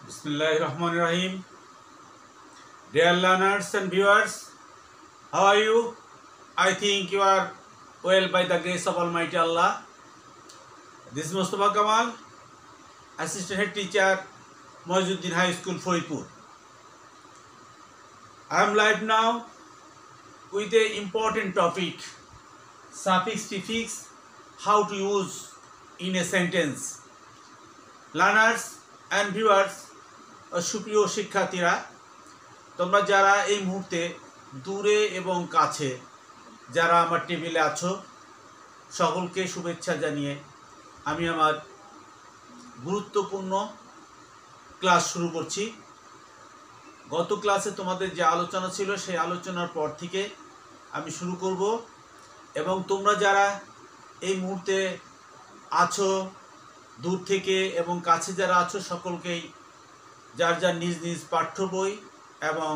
Bismillahirrahmanirrahim. Dear learners and viewers, how are you? I think you are well by the grace of Almighty Allah. This is Mustafa Kamal, Assistant Head Teacher, Moizuddin High School, Faridpur. I am live now with an important topic, suffix, prefix, how to use in a sentence. Learners and viewers, সুপ্রিয় শিক্ষার্থীরা, তোমরা যারা এই মুহূর্তে দূরে এবং কাছে যারা আমার টেবিলে আছো, সকলকে শুভেচ্ছা জানিয়ে আমি আমার গুরুত্বপূর্ণ ক্লাস শুরু করছি। গত ক্লাসে তোমাদের যে আলোচনা ছিল সেই আলোচনার পর থেকে আমি শুরু করব এবং তোমরা যারা এই মুহূর্তে আছো দূর থেকে এবং কাছে যারা আছো সকলকেই যার যার নিজ নিজ পাঠ্য বই এবং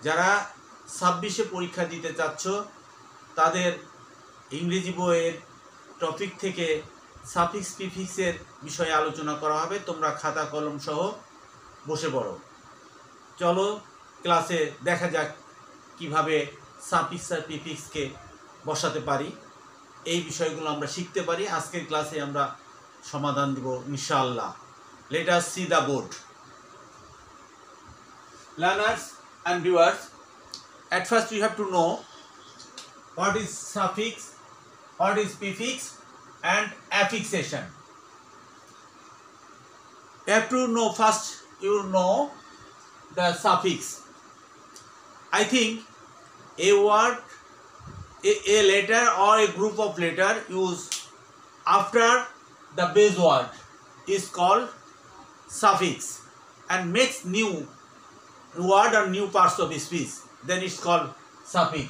যারা 26-এ পরীক্ষা দিতে চাচ্ছ তাদের ইংরেজি বইয়ের টপিক থেকে সাফিক্স প্রিফিক্সের বিষয়ে আলোচনা করা হবে। তোমরা খাতা কলম সহ বসে পড়ো। চলো ক্লাসে দেখা যাক কিভাবে সাফিক্স আর প্রিফিক্সকে বসাতে পারি, এই বিষয়গুলো আমরা শিখতে পারি। আজকের ক্লাসে আমরা সমাধান দিব ইনশাআল্লাহ। Let us see the board. Learners and viewers, at first you have to know what is suffix, what is prefix and affixation. You have to know first, you know the suffix. I think a word, a letter or a group of letter used after the base word is called suffix and makes new word or new parts of speech, then it's called suffix.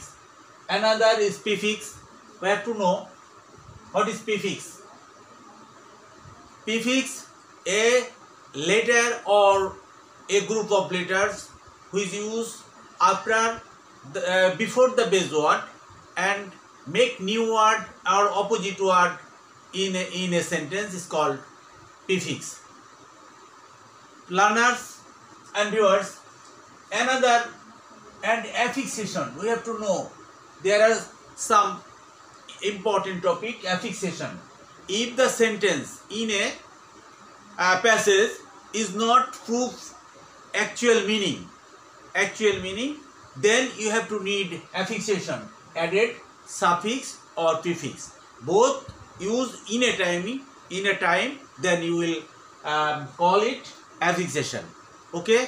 Another is prefix. We have to know what is prefix. Prefix, a letter or a group of letters which use after the, before the base word and make new word or opposite word in a sentence is called prefix. Learners and viewers, another and affixation. We have to know there are some important topic, affixation. If the sentence in a passage is not proof actual meaning, then you have to need affixation, added suffix or prefix. Both used in a time, then you will call it affixation. Okay,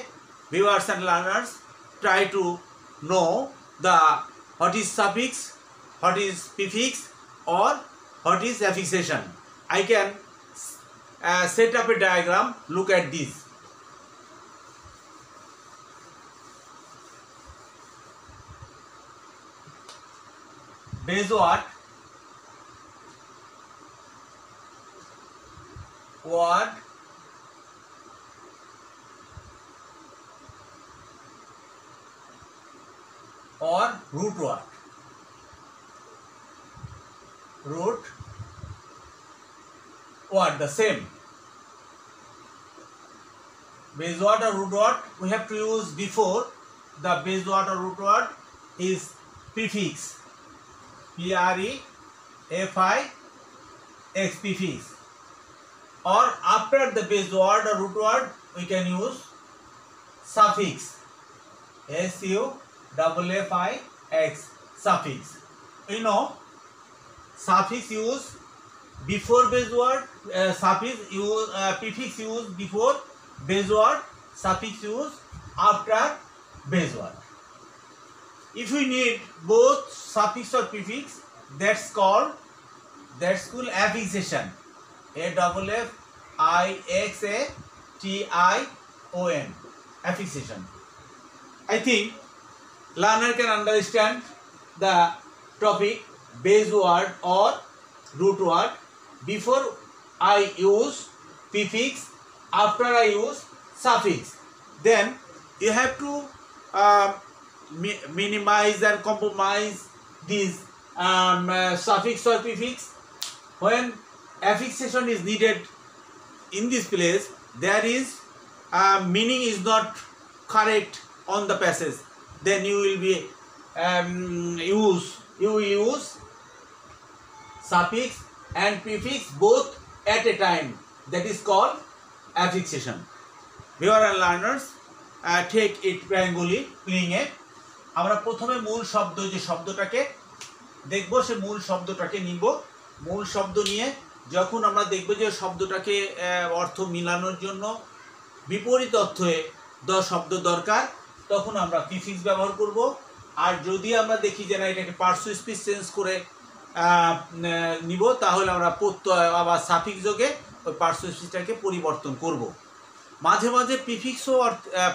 viewers and learners, try to know what is suffix, what is prefix or what is affixation. I can set up a diagram. Look at this. Base word, or root word. Root word, the same. Base word or root word we have to use before the base word or root word is prefix. P-R-E-F-I-X, prefix. Or after the base word or root word we can use suffix. S-U-F-F-I-X, suffix. You know, suffix use before base word, prefix use before base word, suffix use after base word. If we need both suffix or prefix, that's called affixation. A-F-F-I-X-A-T-I-O-N, affixation. I think learner can understand the topic base word or root word. Before I use prefix, after I use suffix. Then you have to minimize and compromise these suffix or prefix. When affixation is needed in this place, there is meaning is not correct on the passage, then you will be you will use suffix and prefix both at a time, that is called affixation. Viewer and learners, take it Bengali playing it. আমরা প্রথমে মূল শব্দ যে শব্দটাকে দেখব, সে মূল শব্দটাকে নিব। মূল শব্দ নিয়ে যখন আমরা দেখব যে শব্দটাকে অর্থ মিলানোর জন্য বিপরীত অর্থে শব্দ দরকার, তখন আমরা প্রিফিক্স ব্যবহার করব। আর যদি আমরা দেখি যে না এটাকে পার্শ্ব স্পিচ চেঞ্জ করে নিব, তাহলে আমরা প্রত্যয় আবার সাফিক্স যোগে ওই পার্শ্ব স্পিচটাকে পরিবর্তন করব। মাঝে মাঝে প্রিফিক্সও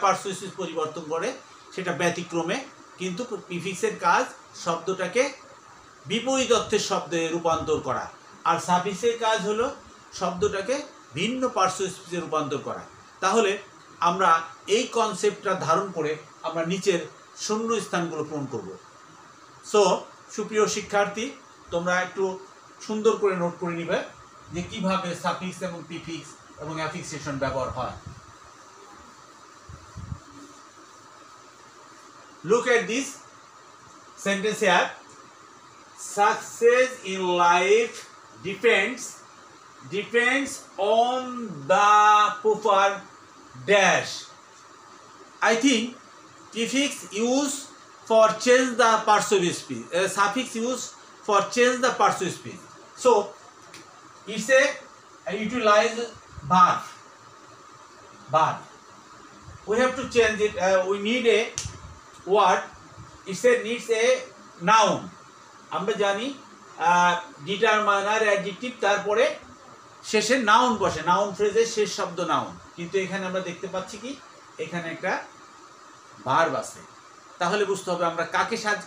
পার্শ্ব স্পিচ পরিবর্তন করে, সেটা ব্যতিক্রমে, কিন্তু প্রিফিক্সের কাজ শব্দটাকে বিপরীত অর্থের শব্দে রূপান্তর করা, আর সাফিক্সের কাজ হলো শব্দটাকে ভিন্ন পার্শ্ব স্পিচে রূপান্তর করা। তাহলে আমরা এই কনসেপ্টটা ধারণ করে আমরা নিচের শূন্য স্থানগুলো পূরণ করব। সো সুপ্রিয় শিক্ষার্থী, তোমরা একটু সুন্দর করে নোট করে নিবে যে কিভাবে সাফিক্স এবং প্রিফিক্স এবং অ্যাফিক্সেশন ব্যবহার হয়। Look at this sentence here. Success in life depends on the proper dash. I think prefix used for change the passive speech, suffix used for change the passive speech. So it's a utilized verb. We have to change it. We need a word. It needs a noun. আমরা জানি determiner adjective, তারপরে শেষে noun বসে, noun ফ্রেজের শেষ শব্দ noun. কিন্তু এখানে আমরা দেখতে পাচ্ছি কি এখানে একটা ভার্ব আছে। তাহলে বুঝতে হবে আমরা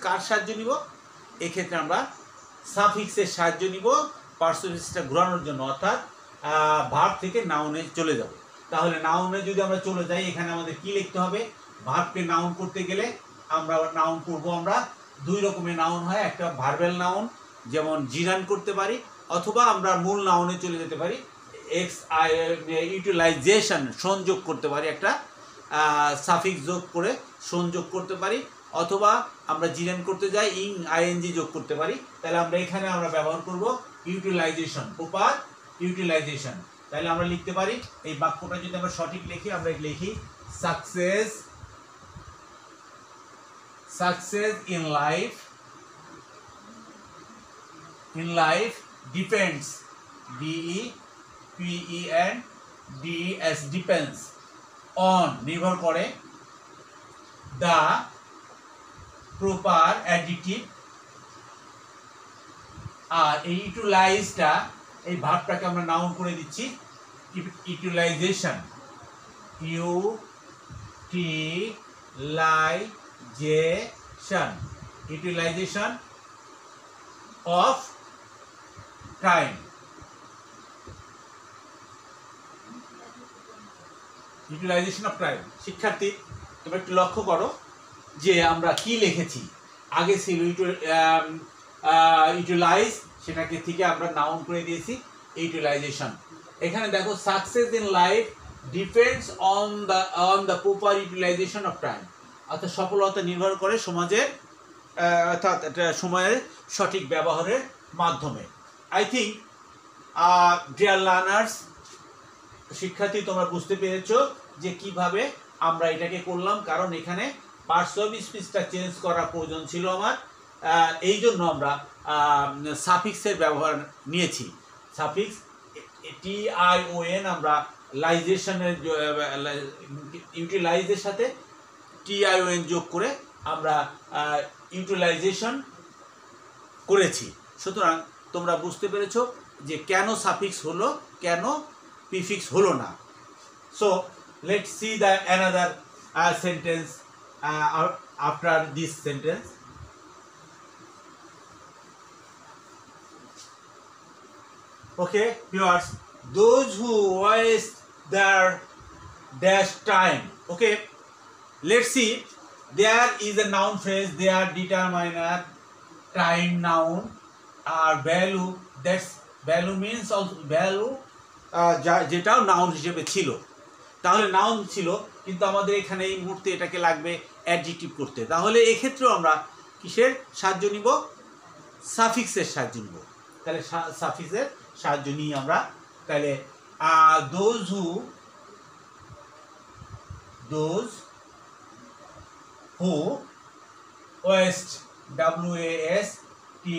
কার সাহায্য নিব। এক্ষেত্রে আমরা সাফিক্সের সাহায্য নিব পার্শ্ব স্পিচটা ঘোরানোর জন্য, অর্থাৎ ভার্ব থেকে নাউনে চলে যাব। তাহলে নাউনে যদি আমরা চলে যাই, এখানে আমাদের কি লিখতে হবে? ভার্বকে নাউন করতে গেলে আমরা নাউন করব। আমরা দুই রকমের নাউন হয়, একটা ভার্বেল নাউন যেমন জিরান করতে পারি, অথবা আমরা মূল নাউনে চলে যেতে পারি, ইউটিলাইজেশন সংযোগ করতে পারি, একটা সাফিক্স যোগ করে সংযোগ করতে পারি, অথবা আমরা জিরান করতে যাই আইএনজি যোগ করতে পারি। তাহলে আমরা এখানে আমরা ব্যবহার করব ইউটিলাইজেশন, প্রপার ইউটিলাইজেশন। তাহলে আমরা লিখতে পারি, এই বাক্যটা যদি আমরা সঠিক লিখি, আমরা লিখি success in life depends, depends on, নির্ভর করে, the proper adjective, আর এই ইউটিলাইজটা, এই ভার্বটাকে আমরা নাউন করে দিচ্ছি utilisation, utilization of time, utilization of time। শিক্ষার্থী, তোমরা একটু লক্ষ্য করো যে আমরা কি লিখেছি। আগে ছিল ইউটিলাইজ, সেটাকে থেকে আমরা নাউন করে দিয়েছি ইউটিলাইজেশন। এখানে দেখো success in life depends on the proper utilisation of time, অর্থাৎ সফলতা নির্ভর করে সমাজের অর্থাৎ সময়ের সঠিক ব্যবহারের মাধ্যমে। আই থিঙ্ক ডিয়ার লার্নার্স, শিক্ষার্থী, তোমরা বুঝতে পেরেছ যে কিভাবে আমরা এটাকে করলাম, কারণ এখানে পার্টস অফ স্পিচটা চেঞ্জ করার প্রয়োজন ছিল আমার, এই জন্য আমরা সাফিক্সের ব্যবহার নিয়েছি। সাফিক্স TION আমরা লাইজেশনের ইউটিলাইজের সাথে TION যোগ করে আমরা ইউটিলাইজেশন করেছি। সুতরাং তোমরা বুঝতে পেরেছো যে কেন সাফিক্স হলো, কেন প্রিফিক্স হলো না। So let's see the another sentence after this sentence. Okay, viewers, those who waste their dash time. Okay, let's see. There is a noun phrase, there determiner, time noun, or value. That's value means also value, যেটাও noun হিসেবে ছিল। তাহলে noun ছিল, কিন্তু আমাদের এখানে এই মুহূর্তে এটাকে লাগবে অ্যাডজেক্টিভ করতে। তাহলে এক্ষেত্রেও আমরা কিসের সাহায্য নিব? সাফিক্সের সাহায্য নিব। তাহলে সাফিক্সের সাহায্য নিই আমরা। তাহলে দোজ হু ওয়েস্ট,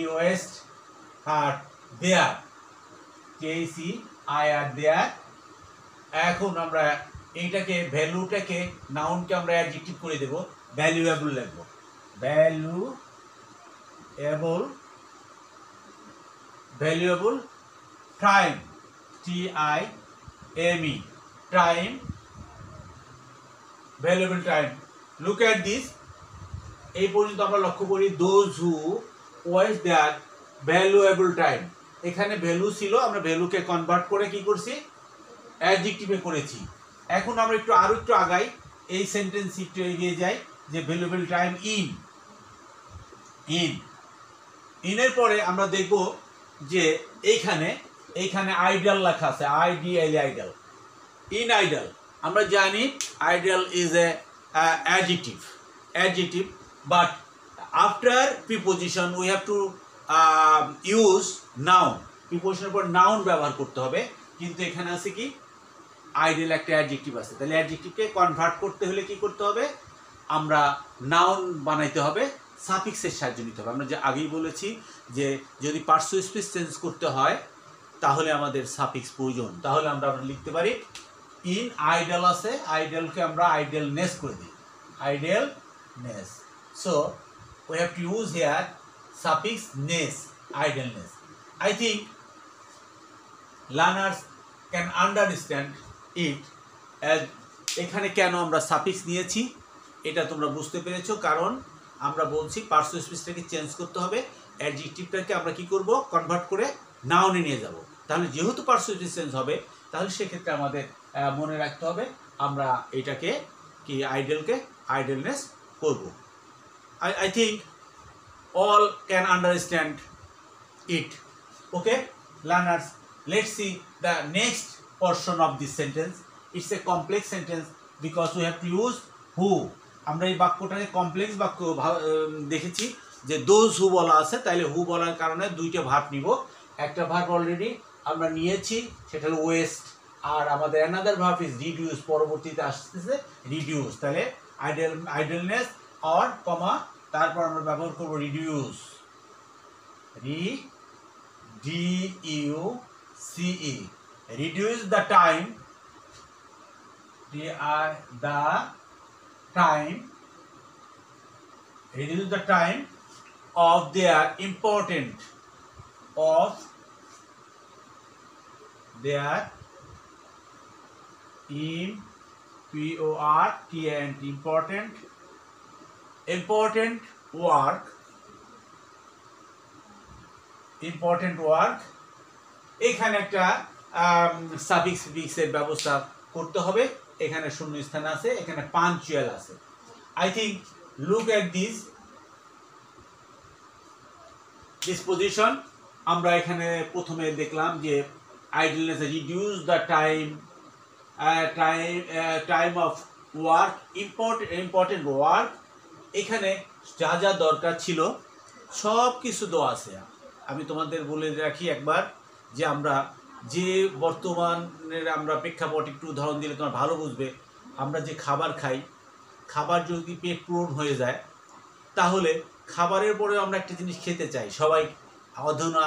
WAST আর দেয়ার, THEIR দেয়ার। এখন আমরা এইটাকে ভ্যালুটাকে নাউনকে আমরা অ্যাডজেক্টিভ করে দেব, ভ্যালুয়েবল লিখব। Valuable time, TIME, time, valuable time. Look at this. এই পর্যন্ত আমরা লক্ষ্য করি those who waste their valuable time. এখানে ভ্যালু ছিল, আমরা ভ্যালুকে কনভার্ট করে কি করছি? অ্যাডজেক্টিভে করেছি। এখন আমরা আরো একটু আগাই, এই সেন্টেন্স একটু এগিয়ে যাই, যে ভ্যালুয়েবল টাইম ইনের পরে আমরা দেখব যে এইখানে আইডাল লেখা আছে, IDL, আইডাল। ইন আইডাল আমরা জানি ideal is a adjective, but after preposition we have to use noun। প্রিপোজিশনের পর নাউন ব্যবহার করতে হবে, কিন্তু এখানে আছে কি? আইডাল একটা অ্যাডজেক্টিভ আছে। তাহলে অ্যাডজেক্টিভকে কনভার্ট করতে হলে কি করতে হবে? আমরা নাউন বানাইতে হবে, সাফিক্সের সাহায্য নিতে হবে। আমরা যে আগেই বলেছি যে যদি পার্শ্ব স্পেস চেঞ্জ করতে হয় তাহলে আমাদের সাফিক্স প্রয়োজন। তাহলে আমরা লিখতে পারি ইন আইডাল আছে, আইডালকে আমরা আইডালনেস করে দিই, idleness. So we have to use here suffix ness, idleness. I think learners can understand it as এখানে কেন আমরা সাফিক্স নিয়েছি এটা তোমরা বুঝতে পেরেছো। কারণ আমরা বলছি পার্শ্ব স্পেসটাকে চেঞ্জ করতে হবে, অ্যাডজেক্টিভটাকে আমরা কি করব? কনভার্ট করে নাউনে নিয়ে যাব। তাহলে যেহেতু পার্শ্ব স্পেস চেঞ্জ হবে, তাহলে সেক্ষেত্রে আমাদের মনে রাখতে হবে আমরা এটাকে কি আইডালকে আইডলনেস করব। I think all can understand it. Okay, learners, let's see the next portion of this sentence. It's a complex sentence because we have to use who. আমরা এই বাক্যটাকে কমপ্লেক্স বাক্য দেখেছি যে দোজ হু বলা আছে, তাইলে হু বলার কারণে দুইটা ভার্ব নিব। একটা ভার্ব অলরেডি আমরা নিয়েছি, সেটা হলো ওয়েস্ট, আর আমাদের অ্যানাদার ভার্ব ইজ রিডিউস, পরবর্তীতে আসতেছে রিডিউস। তাহলে আইডলনেস অর কমা, তারপর আমরা ব্যবহার করব reduce, DUCE, reduce the time, reduce the time of their important important work। এখানে একটা সাফিক্স ফিক্সের ব্যবস্থা করতে হবে। এখানে শূন্য স্থান আছে, এখানে পাঞ্চুয়াল আছে। I think look at this position. আমরা এখানে প্রথমে দেখলাম যে idleness, reduce the time of work, important work. এখানে যা যা দরকার ছিল সব কিছু দেওয়া আছে। আমি তোমাদের বলে রাখি একবার যে আমরা যে বর্তমানের আমরা প্রেক্ষাপট একটু উদাহরণ দিলে তোমরা ভালো বুঝবে। আমরা যে খাবার খাই, খাবার যদি পেট পূরণ হয়ে যায়, তাহলে খাবারের পরেও আমরা একটা জিনিস খেতে চাই, সবাই অধুনা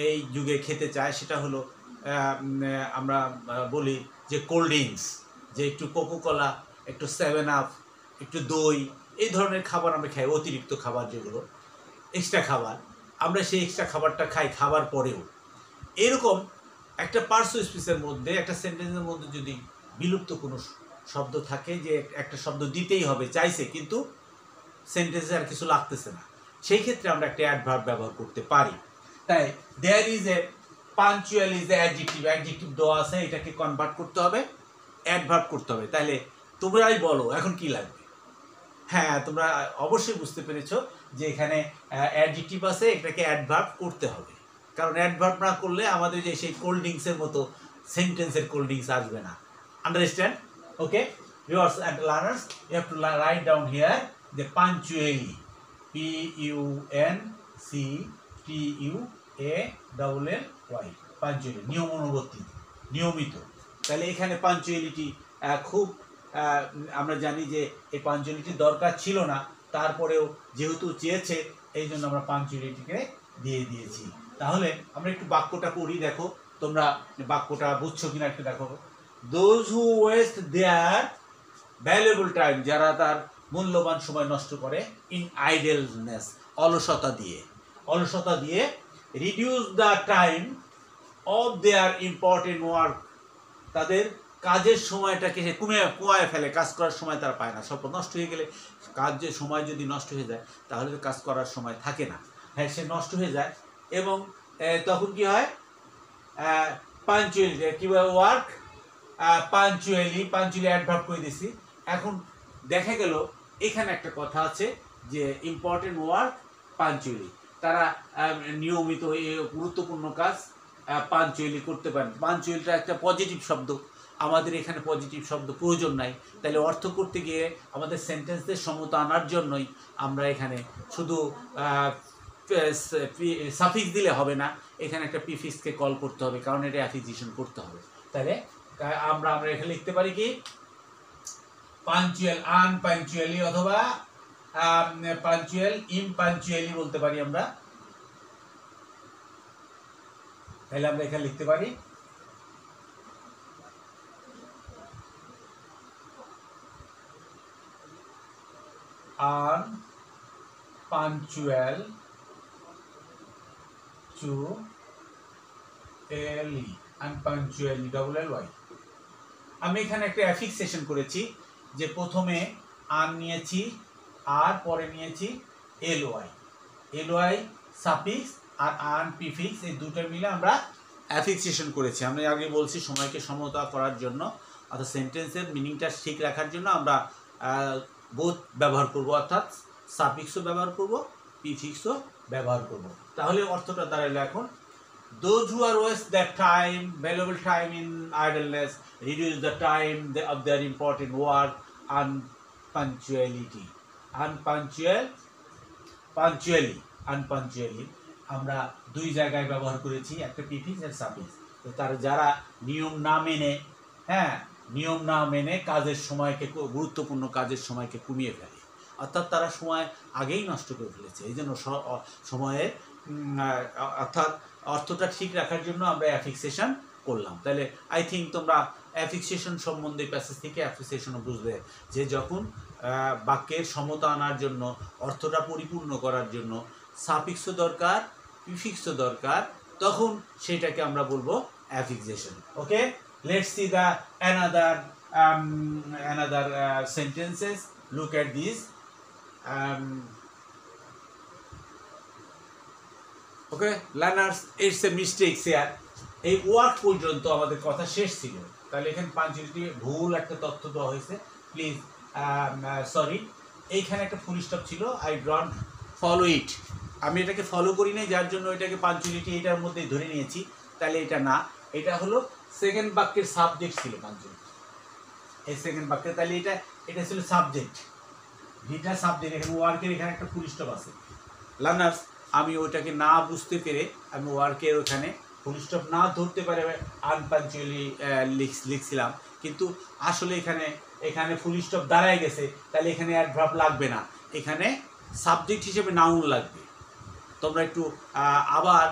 এই যুগে খেতে চায়, সেটা হলো আমরা বলি যে কোল্ড ড্রিঙ্কস, যে একটু কোকোকলা, একটু 7 আপ, একটু দই, এই ধরনের খাবার আমরা খাই। অতিরিক্ত খাবার যেগুলো এক্সট্রা খাবার, আমরা সেই এক্সট্রা খাবারটা খাই খাবার পরেও। এরকম একটা পার্শ্ব স্পেসের মধ্যে, একটা সেন্টেন্সের মধ্যে যদি বিলুপ্ত কোনো শব্দ থাকে, যে একটা শব্দ দিতেই হবে চাইছে কিন্তু সেন্টেন্সে আর কিছু লাগতেছে না, সেই ক্ষেত্রে আমরা একটা অ্যাডভার্ব ব্যবহার করতে পারি। তাই there is a punctual is a adjective দেওয়া আছে, এটাকে কনভার্ট করতে হবে, অ্যাডভার্ব করতে হবে। তাহলে তোমরাই বলো এখন কি লাগবে? হ্যাঁ, তোমরা অবশ্যই বুঝতে পেরেছো যে এখানে অ্যাডজেক্টিভ আছে, এটাকে অ্যাডভার্ব করতে হবে। কারণ অ্যাডভার্ব না করলে আমাদের যে সেই কোল্ড ড্রিঙ্কসের মতো সেন্টেন্সের কোল্ড ড্রিঙ্কস আসবে না। Understand? Okay, viewers and learners, you have to write down here the punctually, punctually, punctually, নিয়ম অনুবর্তী, নিয়মিত। তাহলে এখানে পাঞ্চুয়ালিটি খুব আমরা জানি যে এই পাঞ্চুয়ালিটি দরকার ছিল না, তারপরেও যেহেতু চেয়েছে এই জন্য আমরা পাঞ্চুয়ালিটিকে দিয়ে দিয়েছি। তাহলে আমরা একটু বাক্যটা পড়ি, দেখো তোমরা বাক্যটা বুঝছো কিনা একটু দেখো। Those who waste their valuable time, যারা তার মূল্যবান সময় নষ্ট করে, ইন আইডলনেস, অলসতা দিয়ে, reduce the time of their important work, তাদের কাজের সময়টাকে সে কমায় ফেলে, কাজ করার সময় তারা পায় না। সব নষ্ট হয়ে গেলে, কাজের সময় যদি নষ্ট হয়ে যায় তাহলে তো কাজ করার সময় থাকে না, হ্যাঁ সে নষ্ট হয়ে যায়। এবং তখন কি হয়, পাঞ্চুয়ালি কীভাবে ওয়ার্ক পাঞ্চুয়ালি অ্যাডভার্ব করে দিছি। এখন দেখা গেল এখানে একটা কথা আছে যে ইম্পর্টেন্ট ওয়ার্ক পাঞ্চুয়ালি, তারা নিয়মিত গুরুত্বপূর্ণ কাজ পাঞ্চুয়ালি করতে পারেন। পাঞ্চুয়ালিটা একটা পজিটিভ শব্দ, আমাদের এখানে পজিটিভ শব্দ প্রয়োজন নাই। তাহলে অর্থ করতে গিয়ে আমাদের সেন্টেন্সের সমতা আনার জন্যই আমরা এখানে শুধু সাফিক্স দিলে হবে না, এখানে একটা প্রিফিক্সকে কল করতে হবে, কারণ এটা অ্যাফিজিশন করতে হবে। তাহলে আমরা এখানে লিখতে পারি কি পাঞ্চুয়াল আনপাঞ্চুয়ালি, অথবা পাঞ্চুয়াল ইমপাঞ্চুয়ালি বলতে পারি আমরা। তাহলে আমরা এখানে লিখতে পারি unpunctual to ly, unpunctually, ly। আমি এখানে একটা অ্যাফিক্সেশন করেছি যে প্রথমে আন নিয়েছি আর পরে নিয়েছি ly সাফিক্স আর আন প্রিফিক্স, এই দুটো মিলে আমরা অ্যাফিক্সেশন করেছি। আমি আগে বলছি সময়কে সমতা করার জন্য, অর্থাৎ সেন্টেন্সের মিনিংটা ঠিক রাখার জন্য আমরা বোথ ব্যবহার করব, অর্থাৎ সাফিক্সও ব্যবহার করব, প্রিফিক্সও ব্যবহার করব। তাহলে অর্থটা দাঁড়ালো এখন, those who are waste their time, valuable time in idleness, reduce the time of their important work, unpunctuality, unpunctually আমরা দুই জায়গায় ব্যবহার করেছি, একটা প্রিফিক্স আর সাফিক্স। তো তার যারা নিয়ম না মেনে কাজের সময়কে, গুরুত্বপূর্ণ কাজের সময়কে কমিয়ে ফেলে, অর্থাৎ তারা সময় আগেই নষ্ট করে ফেলেছে, এই জন্য সময়ের অর্থাৎ অর্থটা ঠিক রাখার জন্য আমরা অ্যাফিক্সেশন করলাম। তাহলে আই থিঙ্ক তোমরা অ্যাফিক্সেশন সম্বন্ধে প্যাসেজ থেকে অ্যাফিক্সেশনও বুঝবে, যে যখন বাক্যের সমতা আনার জন্য, অর্থটা পরিপূর্ণ করার জন্য সাফিক্সও দরকার, প্রিফিক্সও দরকার, তখন সেটাকে আমরা বলবো অ্যাফিক্সেশন। ওকে, let's see the another sentences. Look at these. Okay, learners, it's a mistake here. এই ওয়ার্ক পর্যন্ত আমাদের কথা শেষ ছিল। তাহলে এখানে পাঞ্চুয়ালিটি ভুল একটা তথ্য দেওয়া হয়েছে, প্লিজ সরি। এইখানে একটা ফুল স্টপ ছিল, আই ডোন্ট ফলো ইট, আমি এটাকে ফলো করি নাই, যার জন্য এটাকে পাঞ্চুয়ালিটি এটার মধ্যেই ধরে নিয়েছি। তাহলে এটা না, এটা হলো সেকেন্ড বাক্যের সাবজেক্ট ছিল পাঞ্চুয়ালিটি, এই সেকেন্ড বাক্যে। তাহলে এটা ছিল সাবজেক্ট, যেটা সাবজেক্ট, এখানে ওয়ার্কের এখানে একটা ফুল স্টপ আছে। লার্নার্স, আমি ওইটাকে না বুঝতে পেরে আমি ওয়ার্কের ওখানে ফুল স্টপ না ধরতে পারে আনপাঞ্চুয়ালি লিখছিলাম, কিন্তু আসলে এখানে ফুল স্টপ দাঁড়ায় গেছে। তাহলে এখানে অ্যাডভার্ব লাগবে না, এখানে সাবজেক্ট হিসেবে নাউন লাগবে। তোমরা একটু আবার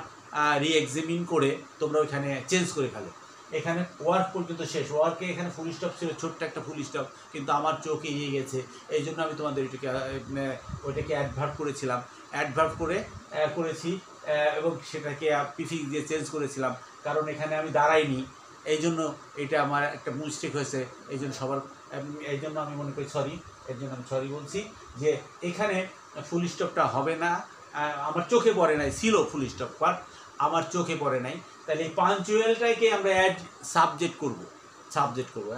রিএক্সামিন করে তোমরা ওইখানে চেঞ্জ করে ফেলো। এখানে ওয়ার্ক পর্যন্ত শেষ, ওয়ার্কে এখানে ফুল স্টপ ছিল, ছোট্ট একটা ফুল স্টপ, কিন্তু আমার চোখ এড়িয়ে গেছে, এই জন্য আমি তোমাদের ওইটাকে অ্যাডভার্ব করেছিলাম, করেছি এবং সেটাকে প্রিফিক্স দিয়ে চেঞ্জ করেছিলাম, কারণ এখানে আমি দাঁড়াইনি, এই জন্য এটা আমার একটা মিস্টেক হয়েছে। এই জন্য আমি মনে করি সরি, এর জন্য আমি সরি বলছি যে এখানে ফুল স্টপটা হবে না, আমার চোখে পড়ে নাই, ছিল ফুল স্টপ বাট আমার চোখে পড়ে নাই। তাহলে এই পাঞ্চুয়ালটাকে আমরা সাবজেক্ট করব।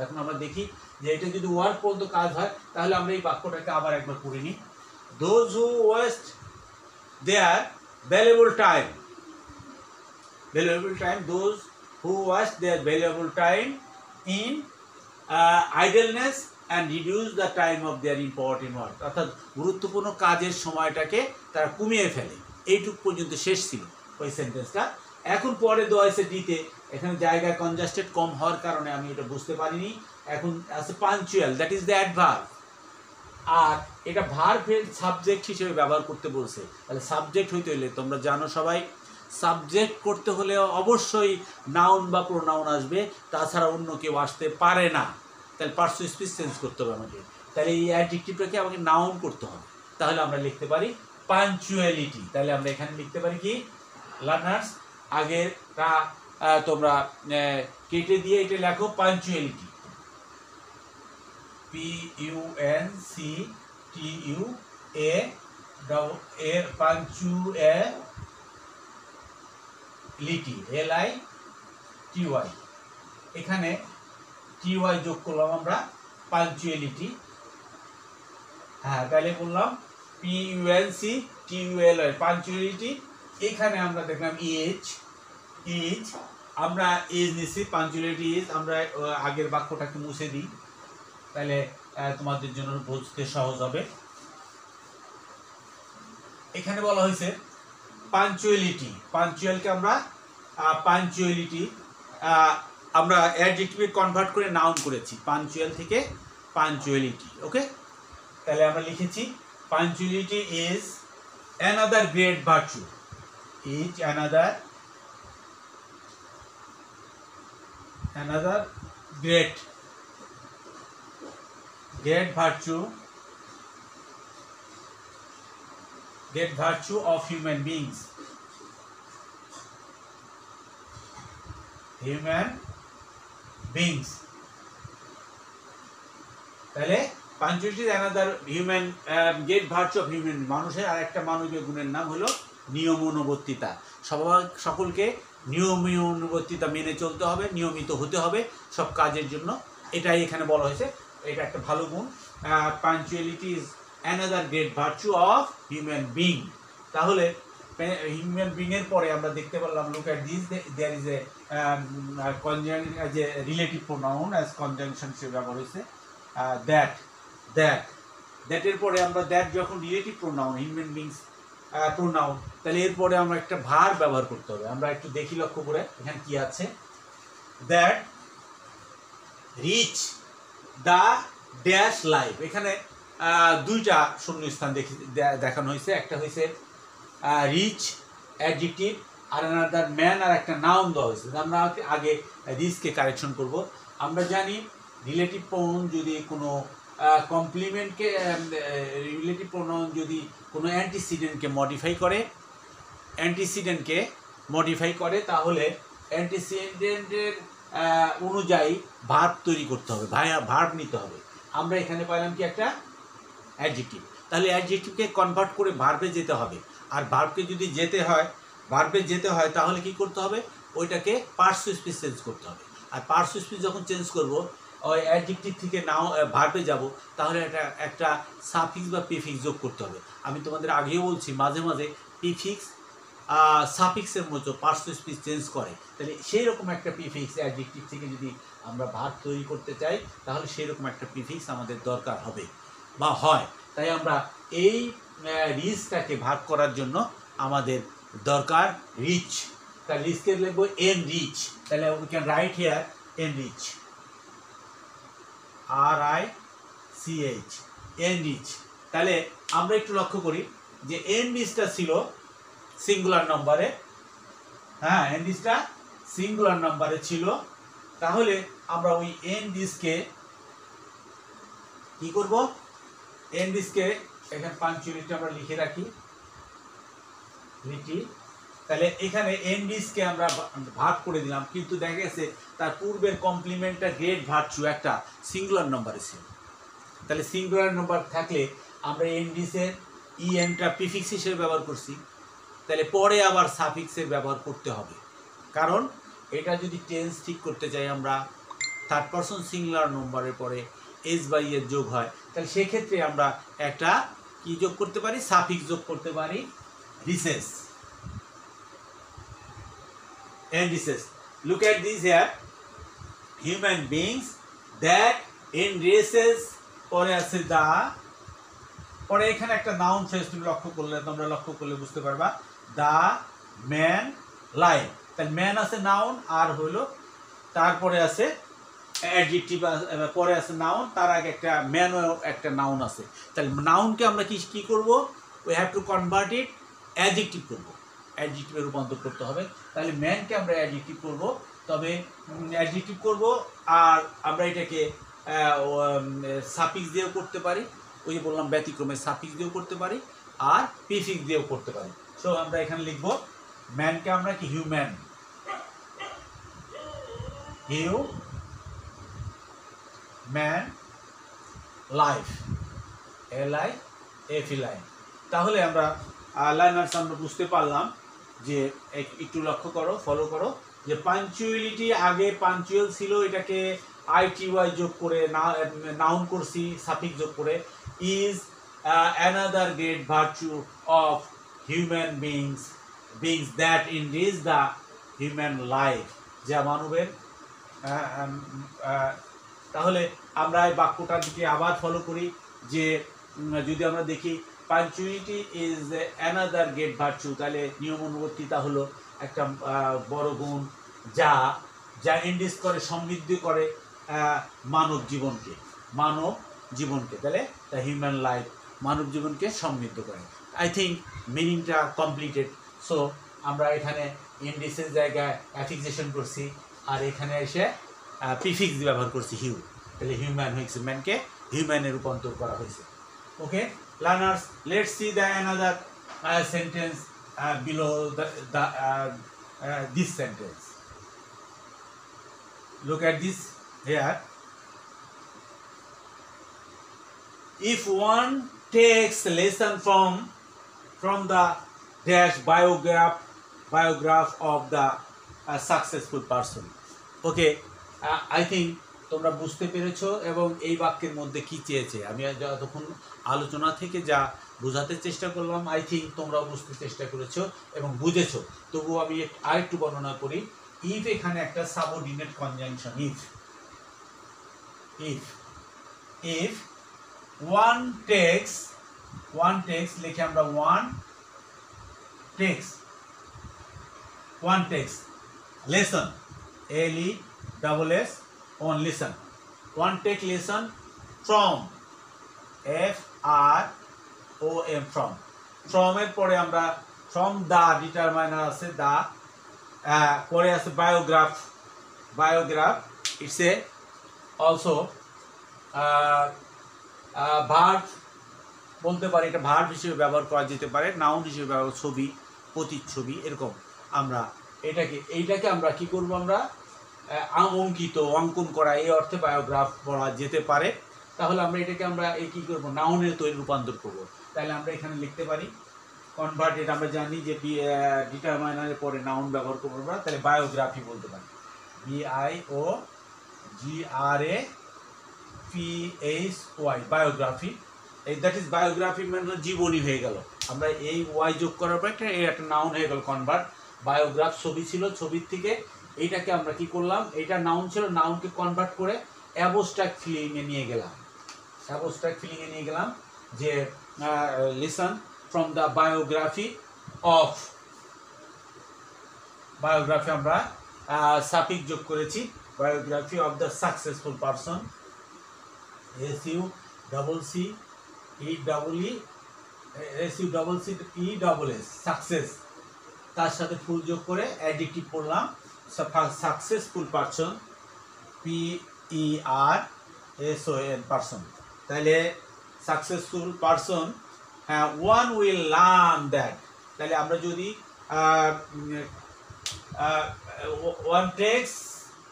এখন আমরা দেখি যে এটা যদি ওয়ার্ক পর্যন্ত কাজ হয়, তাহলে আমরা এই বাক্যটাকে আবার একবার পড়ে নিই। Those who waste their valuable time, those who waste their valuable time in idleness and reduce the time of their important work, অর্থাৎ গুরুত্বপূর্ণ কাজের সময়টাকে তারা কমিয়ে ফেলে। এইটুকু পর্যন্ত শেষ ছিল ওই সেন্টেন্সটা। এখন পরে দেওয়া হয়েছে ডিতে, এখানে জায়গা কনজাস্টেড কম হওয়ার কারণে আমি এটা বুঝতে পারিনি। এখন আছে punctual, that is the adverb. আর এটা ভার্বের সাবজেক্ট হিসেবে ব্যবহার করতে বলছে। তাহলে সাবজেক্ট হইতে হলে তোমরা জানো সবাই, সাবজেক্ট করতে হলে অবশ্যই নাউন বা প্রোনাউন আসবে, তাছাড়া অন্য কেউ আসতে পারে না। তাহলে পার্সো স্পিচ চেঞ্জ করতে হবে আমাকে। তাহলে এই অ্যাডজেক্টিভটাকে আমাকে নাউন করতে হবে। তাহলে আমরা লিখতে পারি পাঞ্চুয়ালিটি। তাহলে আমরা এখানে লিখতে পারি কি, লার্নার্স আগেরটা তোমরা কেটে দিয়ে এটা লেখো পাঞ্চুয়ালিটি, PUNCTUA পাঞ্চুয়ালিটি, LITY, এখানে TY যোগ করলাম আমরা, পাঞ্চুয়ালিটি। হ্যাঁ, তাহলে বললাম PUNCTULY পাঞ্চুয়ালিটি। এখানে আমরা দেখলাম ইজ, আমরা ইজ নিচ্ছি, পাঞ্চুয়ালিটি ইজ। আমরা আগের বাক্যটাকে মুছে দিই, তাহলে তোমাদের জন্য বুঝতে সহজ হবে। এখানে বলা হয়েছে পাঞ্চুয়ালিটি, পাঞ্চুয়ালকে আমরা পাঞ্চুয়ালিটি আমরা অ্যাডজেক্টিভে কনভার্ট করে নাউন করেছি, পাঞ্চুয়াল থেকে পাঞ্চুয়ালিটি। ওকে, তাহলে আমরা লিখেছি punctuality is another great virtue, is another great virtue of human beings, তাহলে punctuality is another human great virtue of human, মানুষের আর একটা মানবীয় গুণের নাম হলো নিয়মানুবর্তিতা। সকলকে নিয়মানুবর্তিতা মেনে চলতে হবে, নিয়মিত হতে হবে সব কাজের জন্য। এটাই এখানে বলা হয়েছে, এটা একটা ভালো গুণ। Punctuality is another great virtue of human being. তাহলে হিউম্যান বিং এর পরে আমরা দেখতে পারলাম, look at this, there is a যে রিলেটিভ প্রোনাউন অ্যাজ কনজাংশন হিসেবে ব্যবহার হয়েছে, দ্যাটের পরে আমরা দ্যাট যখন relative pronoun, human beings pronoun, তাহলে এরপরে আমরা একটা ভার্ব ব্যবহার করতে হবে। আমরা একটু দেখি, লক্ষ্য করে এখানে কি আছে। That reach the dash life, এখানে দুইটা শূন্যস্থান দেখানো হয়েছে। একটা হয়েছে রিচ অ্যাডজেক্টিভ, আর আনাদার ম্যান, আর একটা নাউন দেওয়া হয়েছে। আমরা আগে রিচকে কারেকশন করব। আমরা জানি রিলেটিভ প্রোনাউন যদি কোনো কমপ্লিমেন্টকে, রিলেটিভ প্রোনাউন যদি কোনো অ্যান্টিসিডেন্টকে মডিফাই করে, তাহলে অ্যান্টিসিডেন্টের অনুযায়ী ভার্ব তৈরি করতে হবে, ভার্ব নিতে হবে। আমরা এখানে পাইলাম কি, একটা অ্যাডজেক্টিভ। তাহলে অ্যাডজেক্টিভকে কনভার্ট করে ভার্বে যেতে হবে। আর ভার্বকে যদি ভার্বে যেতে হয় তাহলে কি করতে হবে, ওইটাকে পার্সো স্পিচ চেঞ্জ করতে হবে। আর পার্সো স্পিচ যখন চেঞ্জ করব, ওই অ্যাডজেক্টিভ থেকে নাও ভার্বে যাব, তাহলে একটা সাফিক্স বা প্রিফিক্স যোগ করতে হবে। আমি তোমাদের আগেও বলছি, মাঝে মাঝে প্রিফিক্স সাফিক্সের মতো পার্সো স্পিচ চেঞ্জ করে। তাহলে সেই রকম একটা প্রিফিক্স অ্যাডজেক্টিভ থেকে যদি আমরা ভার্ব তৈরি করতে চাই, তাহলে সেই রকম একটা প্রিফিক্স আমাদের দরকার হবে বা হয়। তাই আমরা এই রিচটাকে ভাগ করার জন্য আমাদের দরকার রিচ। তাহলে রিচকে লিখবো এন রিচ। তাহলে we can write here enrich, RICH, enrich. তাহলে আমরা একটু লক্ষ্য করি যে এন রিচটা ছিল সিঙ্গুলার নম্বরে, হ্যাঁ, এন রিচটা সিঙ্গুলার নম্বরে ছিল। তাহলে আমরা ওই এন রিচকে কি করব, এন রিচকে এখানে পাঞ্চুয়ালিটি আমরা লিখে রাখি, তাহলে এখানে এন রিচকে আমরা ভাগ করে দিলাম, কিন্তু দেখা গেছে তার পূর্বের কমপ্লিমেন্টটা গ্রেট ভার্চু একটা সিঙ্গুলার নম্বরে ছিল। তাহলে সিঙ্গুলার নম্বর থাকলে আমরা এন রিচের ইএনটা প্রিফিক্স হিসেবে ব্যবহার করছি, তাহলে পরে আবার সাফিক্সের ব্যবহার করতে হবে। কারণ এটা যদি টেন্স ঠিক করতে চাই আমরা, থার্ড পারসন সিঙ্গুলার নম্বরের পরে এস বাই এর যোগ হয়, তাহলে সেক্ষেত্রে আমরা একটা কি যোগ করতে পারি, সাফিক্স যোগ করতে পারি, recess, and this is, look at this here, human beings that in races, পরে আছে দা, পরে এখানে একটা নাউন ফ্রেজ তুমি তোমরা লক্ষ্য করলে বুঝতে পারবা, দা ম্যান লাইভ। তাহলে ম্যান আছে নাউন, আর হইলো তারপরে আছে অ্যাডজেক্টিভ, পরে আছে নাউন, তার আগে একটা ম্যানও একটা নাউন আছে। তাহলে নাউনকে আমরা কি করব, we have to convert it adjective করব, অ্যাডজেক্টিভে রূপান্তর করতে হবে। তাহলে ম্যানকে আমরা অ্যাডজেক্টিভ করব, তবে অ্যাডজেক্টিভ করব, আর আমরা এটাকে সাফিক্স দিয়েও করতে পারি, ওই যে বললাম ব্যতিক্রমে সাফিক্স দিয়েও করতে পারি, আর প্রিফিক্স দিয়েও করতে পারি। সো আমরা এখানে লিখব ম্যানকে আমরা কি হিউম্যান, ম্যান লাইফ, LIFE। তাহলে আমরা লার্নার্স আমরা বুঝতে পারলাম যে একটু লক্ষ্য করো, ফলো করো, যে পাঞ্চুয়ালিটি আগে পাঞ্চুয়াল ছিল, এটাকে ITY যোগ করে নাউন করছি সাফিক্স যোগ করে, is another great virtue of human beings that enrich the human life, যা মানবের। তাহলে আমরা এই বাক্যটার দিকে আবার ফলো করি, যে যদি আমরা দেখি punctuality is another great virtue, তাহলে নিয়মানুবর্তিতা হলো একটা বড় গুণ, যা ইন্ডিস করে, সমৃদ্ধ করে মানব জীবনকে, তাহলে দ্য হিউম্যান লাইফ মানব জীবনকে সমৃদ্ধ করে। আই থিঙ্ক মিনিংটা কমপ্লিটেড। সো আমরা এখানে ইন্ডিসের জায়গায় অ্যাফিক্সেশন করছি, আর এখানে এসে প্রিফিক্স ব্যবহার করছি হিউ, তাহলে হিউম্যান হয়েছে, ম্যানকে হিউম্যানে রূপান্তর করা হয়েছে। Okay learners, let's see the another sentence below this sentence. Look at this here. If one takes lesson from the dash biograph of the successful person. Okay, I think তোমরা বুঝতে পেরেছো, এবং এই বাক্যের মধ্যে কি চেয়েছে আমি যতক্ষণ আলোচনা থেকে যা বোঝাতে চেষ্টা করলাম, আই থিঙ্ক তোমরাও বুঝতে চেষ্টা করেছো এবং বুঝেছো। তবুও আমি আরেকটু বর্ণনা করি। ইফ এখানে একটা subordinate conjunction, if one takes লিখে আমরা one takes lesson, LESS on listen, one take lesson from, FROM, from এর পরে আমরা from the ডিটারমাইনার আছে দা, পরে আছে বায়োগ্রাফ, ইটস এ অলসো ভার্ব বলতে পারি, এটা ভার্ব হিসেবে ব্যবহার করা যেতে পারে, নাউন হিসেবে ব্যবহার, ছবি, প্রতিচ্ছবি, এরকম আমরা এইটাকে আমরা কি করব, আমরা অঙ্কন করা, এই অর্থে বায়োগ্রাফ বলা যেতে পারে। তাহলে আমরা এটাকে আমরা কি করব, নাউনের তৈরি রূপান্তর করব। তাহলে আমরা এখানে লিখতে পারি কনভার্টেড, আমরা জানি যে ডিটারমাইনারের পরে নাউন ব্যবহার করবো আমরা, তাহলে বায়োগ্রাফি বলতে পারি, BIOGRAPHY, biography. That is biography মানে জীবনী হয়ে গেল। আমরা এই ওয়াই যোগ করার পর একটা নাউন হয়ে গেল কনভার্ট। বায়োগ্রাফ ছবি ছিল, ছবির থেকে এইটাকে আমরা কি করলাম, এইটা নাউন ছিল, নাউনকে কনভার্ট করে অ্যাবস্ট্রাক্ট ফিলিংয়ে নিয়ে গেলাম, যে লিসন ফ্রম দ্য বায়োগ্রাফি আমরা সাফিক্স যোগ করেছি, biography of the successful person, SUCCESS, success, তার সাথে ফুল যোগ করে অ্যাডজেক্টিভ করলাম, সাকসেসফুল পারসন, PERSON, পারসন। তাহলে সাকসেসফুল পারসন, হ্যাঁ, ওয়ান উইল লার্ন দ্যাট। তাহলে আমরা যদি ওয়ান টেক্স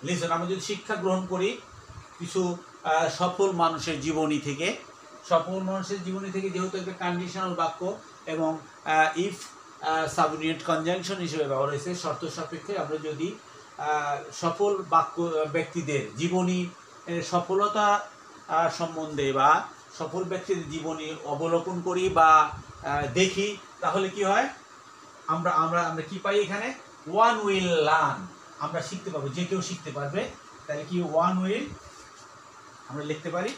লিসন, আমরা যদি শিক্ষা গ্রহণ করি কিছু সফল মানুষের জীবনী থেকে, যেহেতু একটা কন্ডিশনাল বাক্য এবং ইফ সাবঅর্ডিনেট কনজাংশন হিসেবে ব্যবহার হয়েছে, শর্ত সাপেক্ষে আমরা যদি সফল ব্যক্তিদের জীবনী, সফলতা সম্বন্ধে বা সফল ব্যক্তিদের জীবনী অবলোকন করি বা দেখি, তাহলে কি হয়, আমরা কি পাই এখানে, ওয়ান উইল লার্ন, আমরা শিখতে পারবো, যে কেউ শিখতে পারবে। তাহলে কি, ওয়ান উইল আমরা লিখতে পারি,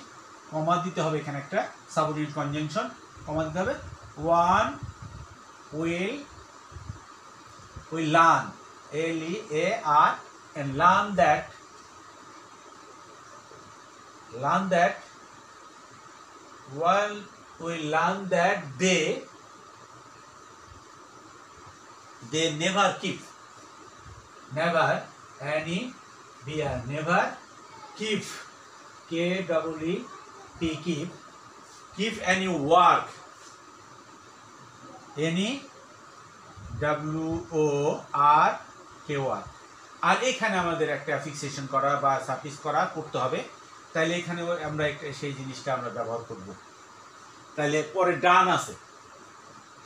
কমা দিতে হবে এখানে একটা সাবঅর্ডিনেট কনজাংশন, কমা দিতে হবে, one will learn, LEAR, and learn that one will learn that they never keep, never any beer, never keep, KEEP, keep any work, any WORK, আর এখানে আমাদের একটা ফিক্সেশন করা বা সাফিক্স করা করতে হবে, তাইলে এখানে আমরা সেই জিনিসটা আমরা ব্যবহার করব। তাইলে পরে ডান আছে,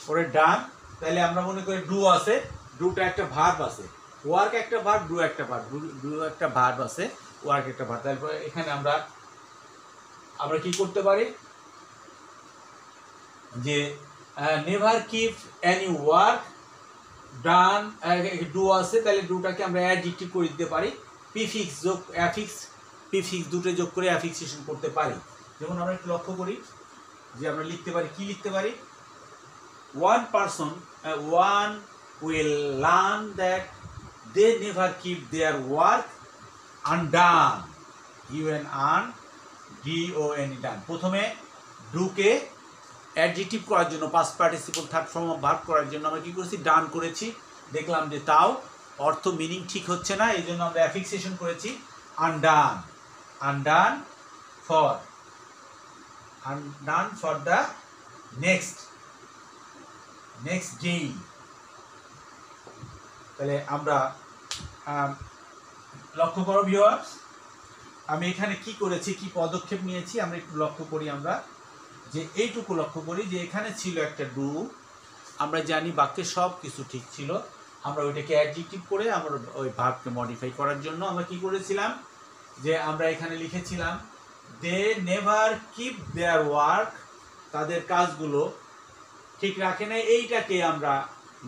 পরে ডান, তাইলে আমরা মনে করি ডু আছে, ডুটা একটা ভার্ব আছে, ওয়ার্ক একটা ভার্ব, ডু একটা ভার্ব, ডু একটা ভার্ব আছে, ওয়ার্ক একটা ভার্ব। তারপর এখানে আমরা কি করতে পারি যে never keep any work done, do আছে, তাহলে ডুটাকে আমরা অ্যাডজেক্টিভ করে দিতে পারি, প্রিফিক্স যোগ অ্যাফিক্স, প্রিফিক্স দুটো যোগ করে অ্যাফিক্সেশন করতে পারি। যেমন আমরা একটু লক্ষ্য করি যে আমরা লিখতে পারি, কি লিখতে পারি, one person one will learn that they never keep their work undone, UNDONE, done। প্রথমে ডুকে অ্যাডজেক্টিভ করার জন্য, past participle third form of verb করার জন্য আমরা কি করেছি, ডান করেছি, দেখলাম যে তাও অর্থ মিনিং ঠিক হচ্ছে না, এই জন্য আমরা অ্যাফিক্সেশন করেছি undone, undone for the next day. তাহলে আমরা লক্ষ্য করো ভিউয়ার্স, আমি এখানে কি করেছি, কি পদক্ষেপ নিয়েছি আমরা একটু লক্ষ্য করি, আমরা যে এইটুকু লক্ষ্য করি যে এখানে ছিল একটা ডু, আমরা জানি বাক্যে সব কিছু ঠিক ছিল, আমরা ওইটাকে অ্যাডজেক্টিভ করে আমরা ওই ভার্বকে মডিফাই করার জন্য আমরা কি করেছিলাম, যে আমরা এখানে লিখেছিলাম they never keep their work, তাদের কাজগুলো ঠিক রাখে না, এইটাকে আমরা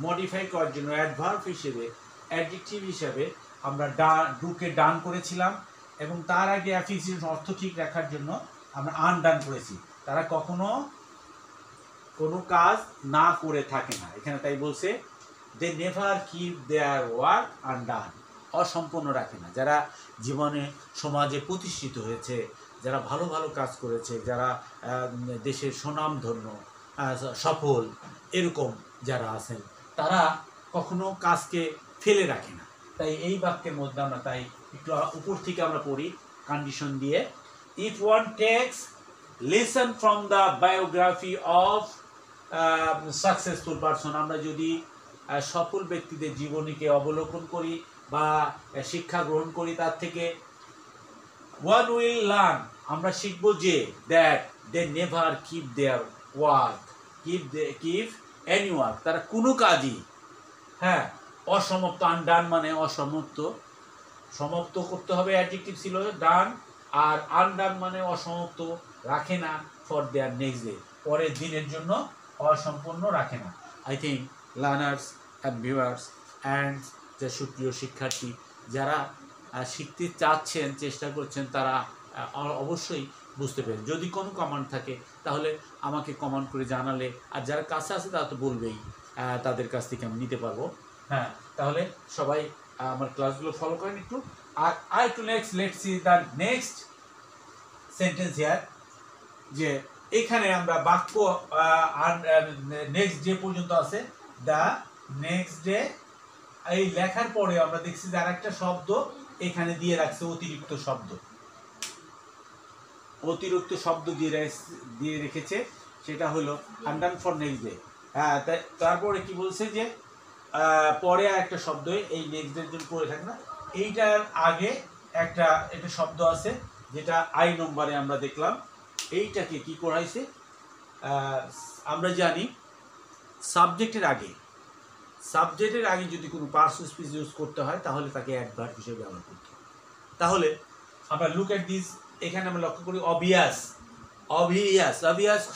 মডিফাই করার জন্য অ্যাডভার্ব হিসেবে, অ্যাডজেক্টিভ হিসেবে আমরা ডুকে ডান করেছিলাম, এবং তার আগে অ্যাফিক্সেশন অর্থ ঠিক রাখার জন্য আমরা আনডান করেছি। তারা কখনো কোনো কাজ না করে থাকে না, এখানে তাই বলছে they never keep their work undone, অসম্পূর্ণ রাখে না। যারা জীবনে সমাজে প্রতিষ্ঠিত হয়েছে, যারা ভালো ভালো কাজ করেছে, যারা দেশের সুনামধন্য সফল এরকম যারা আছেন, তারা কখনো কাজকে ফেলে রাখে না। তাই এই বাক্যের মধ্যে আমরা তাই একটু উপর থেকে আমরা পড়ি কন্ডিশন দিয়ে, if one takes lesson from the biography of successful person, আমরা যদি সফল ব্যক্তিদের জীবনীকে অবলোকন করি বা শিক্ষা গ্রহণ করি, তার থেকে one will learn, আমরা শিখবো যে that they never keep their work, keep any work, তারা কোনো কাজই অসমাপ্ত, আনডান মানে অসমাপ্ত, সমাপ্ত করতে হবে অ্যাডজেক্টিভ ছিল ডান, আর আনডান মানে অসমাপ্ত রাখে না, ফর দেয়ার নেক্সট ডে, পরের দিনের জন্য অসম্পূর্ণ রাখে না। I think learners and viewers and যে সুপ্রিয় শিক্ষার্থী যারা শিখতে চাচ্ছেন, চেষ্টা করছেন, তারা অবশ্যই বুঝতে পারেন। যদি কোনো কমান্ড থাকে তাহলে আমাকে কমান্ড করে জানালে, আর যারা কাছে আছে তারা তো বলবেই, তাদের কাছ থেকে আমি নিতে পারবো। তাহলে সবাই আমার ক্লাসগুলো ফলো করেন একটু। আর একটু let's see the next sentence here, যে এখানে আমরা বাক্য নেক্সট ডে পর্যন্ত আছে, দ্য নেক্সট ডে, এই লেখার পরে আমরা দেখছি যে আরেকটা শব্দ এখানে দিয়ে রাখছে, অতিরিক্ত শব্দ দিয়ে রেখেছে, সেটা হলো আনডান ফর নেক্সট ডে। তারপরে কি বলছে যে পরে একটা শব্দ, এই নেক্সট ডের জন্য পড়ে থাকে না, এইটার আগে একটা শব্দ আছে যেটা আই নম্বরে আমরা দেখলাম, এইটাকে কি করাইছে, আমরা জানি সাবজেক্টের আগে যদি কোনো পার্সন স্পিচ ইউজ করতে হয় তাহলে তাকে অ্যাডভার্ব হিসেবে ব্যবহার করতে হয়। তাহলে আমরা লুক এট দিস, এখানে আমরা লক্ষ্য করি অবভিয়াস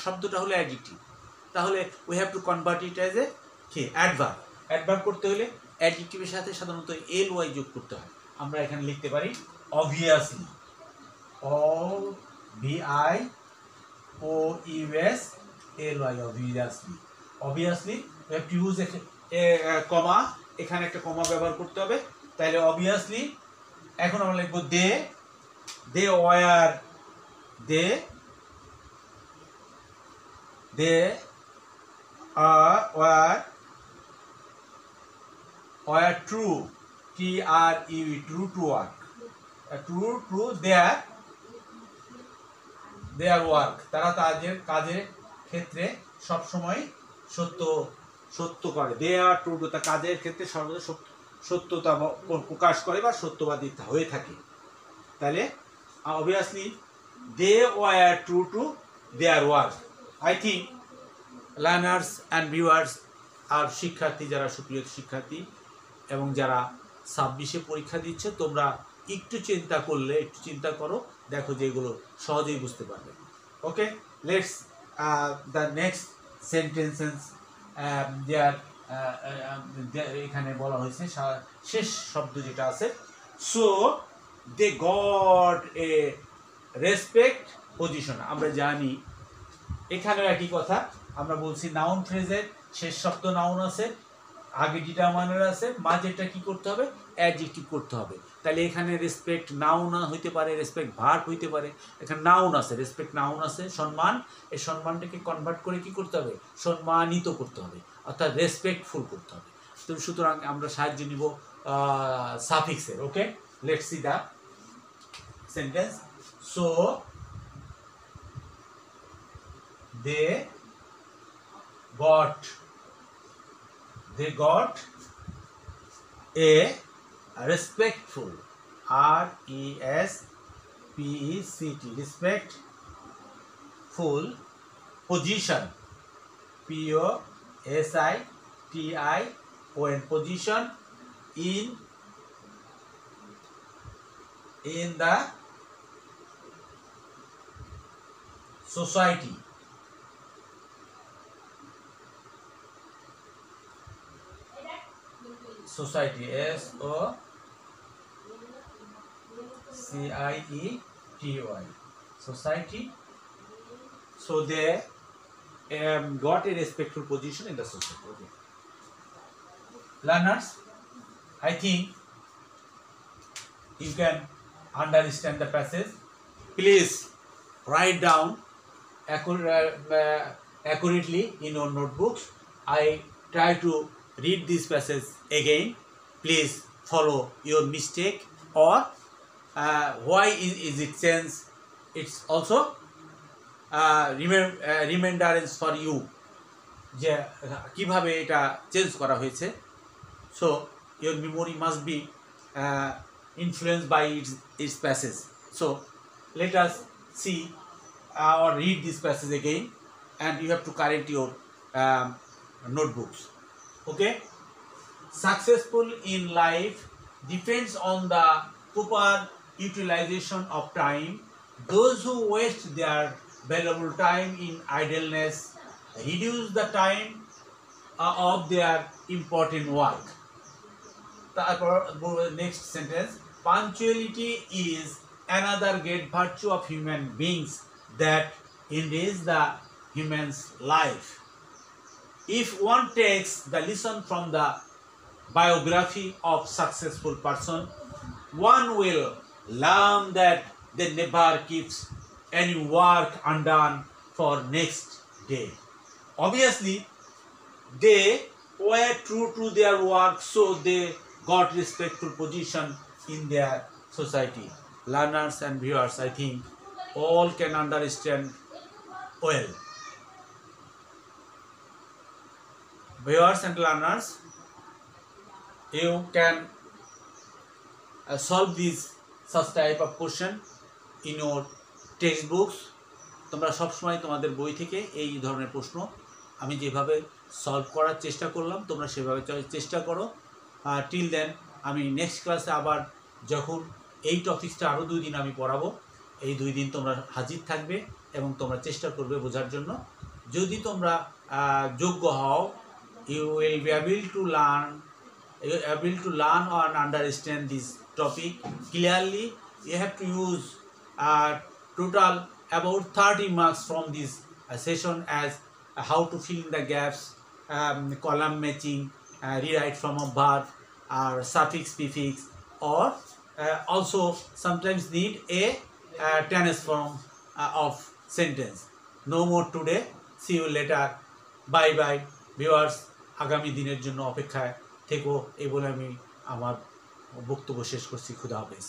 শব্দটা হলো অ্যাডজেক্টিভ, তাহলে we have to convert it as a adverb করতে হলে অ্যাডজেক্টিভের সাথে সাধারণত ly যোগ করতে হয়। আমরা এখানে লিখতে পারি obviously, VIOUSLY, obviously we have to use a comma, এখানে একটা কমা ব্যবহার করতে হবে। তাহলে obviously এখন আমরা লিখব they were true, true to work, true to their work, তারা তাদের কাজের ক্ষেত্রে সব সময় সত্য করে। they are true to, কাজের ক্ষেত্রে সর্বদা সত্যতা প্রকাশ করে বা সত্যবাদী হয়ে থাকে। তাহলে obviously they were true to their work. I think learners and viewers আর শিক্ষার্থী, যারা সুপ্রিয় শিক্ষার্থী এবং যারা 26-এ পরীক্ষা দিচ্ছে, তোমরা একটু চিন্তা করো, দেখো যে এগুলো সহজেই বুঝতে পারবে। Okay, let's the next sentences এখানে বলা হয়েছে শেষ শব্দ যেটা আছে, so they got a respect position. আমরা জানি এখানেও একই কথা, আমরা বলছি নাউন ফ্রেজের শেষ শব্দ নাউন আছে, আগে ডিটারমাইনার আছে, মাঝেরটা কি করতে হবে, অ্যাডজেক্টিভ করতে হবে। তাহলে এখানে রেসপেক্ট নাউন হইতে পারে, রেসপেক্ট ভার্ব হইতে পারে। এখানে নাউন আছে, রেসপেক্ট নাউন আছে, সম্মান, এই সম্মানটাকে কনভার্ট করে কি করতে হবে, সম্মানিত করতে হবে, অর্থাৎ রেসপেক্টফুল করতে হবে। তো সুতরাং আমরা সাহায্য নিব সাফিক্সের। Okay, let's see the sentence. So they got a respectful, RESPECT, respectful position, POSITION, position in the society. Society, SOCIETY, society. So they got a respectful position in the society. Okay. Learners, I think you can understand the passage. Please write down accurately in your notebooks. I try to read this passage again. Please follow your mistake or why is it changed. It's also remembrance for you যে কিভাবে এটা change করা হয়েছে। So your memory must be influenced by its passage. So let us see or read this passage again, and you have to correct your notebooks. Okay, successful in life depends on the proper utilization of time. Those who waste their valuable time in idleness reduce the time of their important work. Next sentence, punctuality is another great virtue of human beings that enrich the human's life. If one takes the lesson from the biography of successful person, one will learn that they never keeps any work undone for next day. Obviously, they were true to their work, so they got respectful position in their society. Learners and viewers, I think all can understand well. Viewers and learners, you can solve these such type of question in your textbooks. তোমরা সবসময় তোমাদের বই থেকে এই ধরনের প্রশ্ন আমি যেভাবে সলভ করার চেষ্টা করলাম তোমরা সেভাবে চেষ্টা করো। টিল দেন আমি নেক্সট ক্লাসে আবার যখন এই টপিকসটা আরও 2 দিন আমি পড়াবো, এই 2 দিন তোমরা হাজির থাকবে এবং তোমরা চেষ্টা করবে বোঝার জন্য। যদি তোমরা যোগ্য হও, you will be able to learn and understand this topic clearly. You have to use total about 30 marks from this session as how to fill in the gaps, column matching, rewrite from a verb or suffix prefix, or also sometimes need a transform of sentence. No more today. See you later. Bye bye viewers. আগামী দিনের জন্য অপেক্ষায় থেকো এই বলে আমি আমার বক্তব্য শেষ করছি। খুদা হাফেজ।